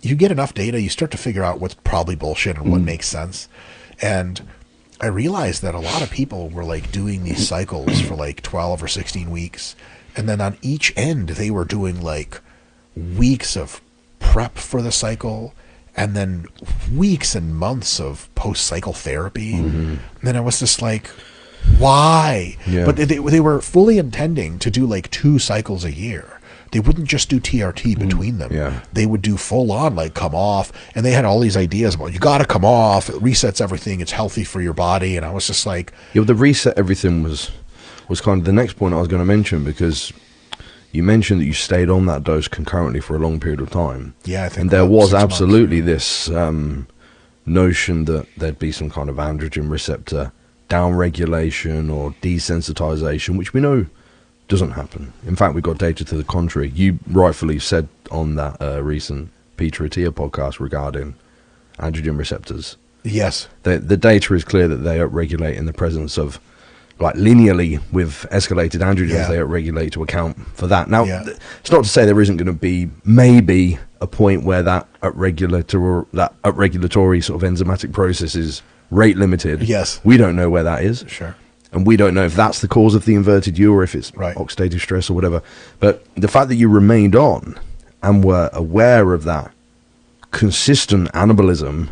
you get enough data, you start to figure out what's probably bullshit and what makes sense. And I realized that a lot of people were like doing these cycles for like 12 or 16 weeks. And then on each end, they were doing like weeks of prep for the cycle and then weeks and months of post-cycle therapy. And then I was just like, why? Yeah. But they were fully intending to do like 2 cycles a year. They wouldn't just do TRT between them. Yeah. They would do full on, like come off. And they had all these ideas about, you got to come off. It resets everything. It's healthy for your body. And I was just like, Yeah, the reset everything was kind of the next point I was going to mention, because you mentioned that you stayed on that dose concurrently for a long period of time. yeah, I think. And there about was 6 months. absolutely this notion that there'd be some kind of androgen receptor downregulation or desensitization, which we know doesn't happen. In fact, we got data to the contrary. You rightfully said on that recent Peter Attia podcast regarding androgen receptors. Yes. The data is clear that they upregulate in the presence of, like, linearly with escalated androgens, Yeah. they upregulate to account for that. Now, Yeah. it's not to say there isn't going to be maybe a point where that upregulatory sort of enzymatic process is rate limited. Yes. We don't know where that is. Sure. And we don't know if that's the cause of the inverted U or if it's Right. oxidative stress or whatever. But the fact that you remained on and were aware of that consistent anabolism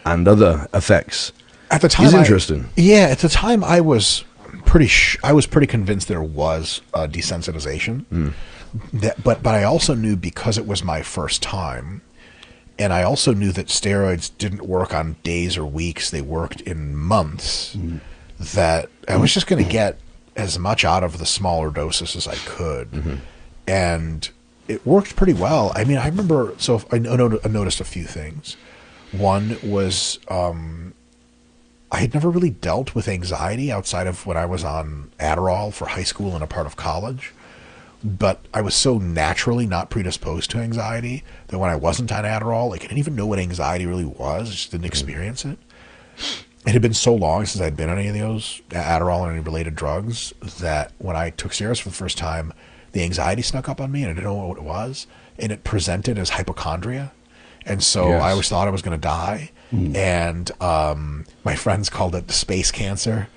and other effects At the time, is interesting. At the time, I was pretty convinced there was desensitization. But I also knew, because it was my first time, and I also knew that steroids didn't work on days or weeks; they worked in months. That I was just going to get as much out of the smaller doses as I could, and it worked pretty well. I mean, I remember. So I noticed a few things. One was I had never really dealt with anxiety outside of when I was on Adderall for high school and a part of college. But I was so naturally not predisposed to anxiety that when I wasn't on Adderall, like, I didn't even know what anxiety really was. I just didn't experience it. It had been so long since I'd been on any of those Adderall or any related drugs that when I took steroids for the first time, the anxiety snuck up on me and I didn't know what it was. And it presented as hypochondria. And so I always thought I was going to die. And my friends called it the space cancer.